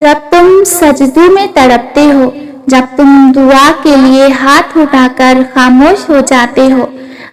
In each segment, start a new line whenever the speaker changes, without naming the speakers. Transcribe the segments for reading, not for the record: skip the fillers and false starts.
जब तुम सजदे में तड़पते हो, जब तुम दुआ के लिए हाथ उठाकर खामोश हो जाते हो,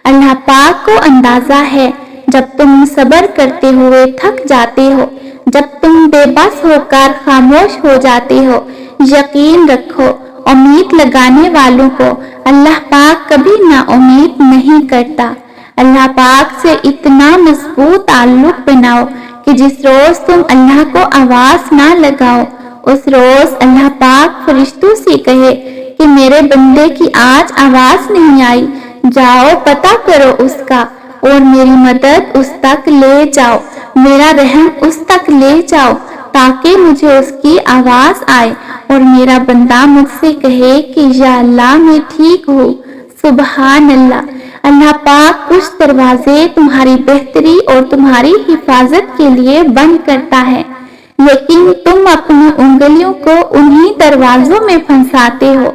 अल्लाह पाक को अंदाजा है। जब तुम सब्र करते हुए थक जाते हो, जब तुम बेबस होकर खामोश हो जाते हो, यकीन रखो, उम्मीद लगाने वालों को अल्लाह पाक कभी ना उम्मीद नहीं करता। अल्लाह पाक से इतना मजबूत ताल्लुक बनाओ कि जिस रोज तुम अल्लाह को आवाज ना लगाओ, उस रोज अल्लाह पाक फरिश्तों से कहे कि मेरे बंदे की आज आवाज नहीं आई, जाओ पता करो उसका और मेरी मदद उस तक ले जाओ, मेरा रहम उस तक ले जाओ, ताकि मुझे उसकी आवाज आए और मेरा बंदा मुझसे कहे कि या अल्लाह मैं ठीक हूँ। सुबहान अल्लाह। अल्लाह पाक कुछ दरवाजे तुम्हारी बेहतरी और तुम्हारी हिफाजत के लिए बंद करता है, लेकिन तुम अपनी उंगलियों को उन्हीं दरवाजों में फंसाते हो,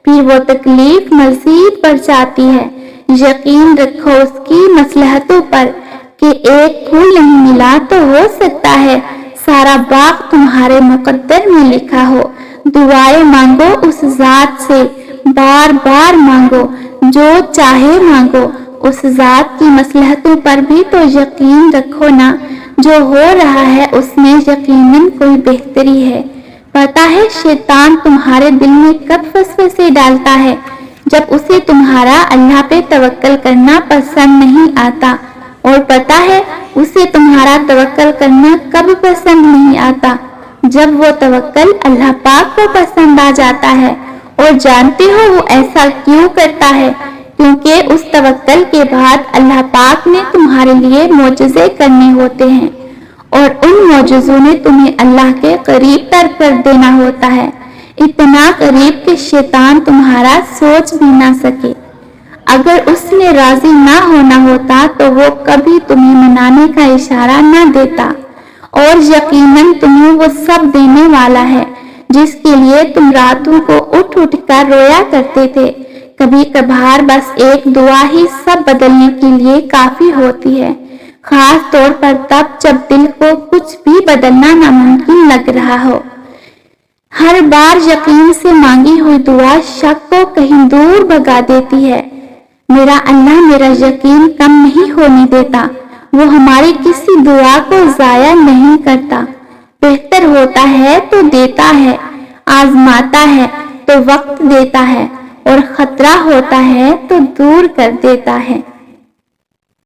फिर वो तकलीफ मजीद बढ़ जाती है। यकीन रखो उसकी मसलहतों पर कि एक फूल नहीं मिला तो हो सकता है सारा बाग तुम्हारे मुकद्दर में लिखा हो। दुआएं मांगो उस जात से, बार बार मांगो, जो चाहे मांगो। उस जात की मसलहतों पर भी तो यकीन रखो ना, जो हो रहा है उसमें यकीनन कोई बेहतरी है। पता है शैतान तुम्हारे दिल में कब वसवसे डालता है, जब उसे तुम्हारा अल्लाह पे तवक्कल करना पसंद नहीं आता, और पता है उसे तुम्हारा तवक्कल करना कब पसंद नहीं आता, जब वो तवक्कल अल्लाह पाक को पसंद आ जाता है। और जानते हो वो ऐसा क्यों करता है? क्योंकि उस तवक्कल के बाद अल्लाह पाक ने तुम्हारे लिए मोजज़े करने होते हैं, और उन मोजज़ों ने तुम्हें अल्लाह के करीब तर कर देना होता है, इतना करीब कि शैतान तुम्हारा सोच भी ना सके। अगर उसने राजी ना होना होता तो वो कभी तुम्हें मनाने का इशारा ना देता, और यकीनन तुम्हें वो सब देने वाला है जिसके लिए तुम रातों को उठ उठ कर रोया करते थे। कभी कभार बस एक दुआ ही सब बदलने के लिए काफी होती है, खास तौर पर तब जब दिल को कुछ भी बदलना नामुमकिन लग रहा हो। हर बार यकीन से मांगी हुई दुआ शक को कहीं दूर भगा देती है। मेरा अल्लाह मेरा यकीन कम नहीं होने देता, वो हमारी किसी दुआ को जाया नहीं करता। बेहतर होता है तो देता है, आजमाता है तो वक्त देता है, और खतरा होता है तो दूर कर देता है।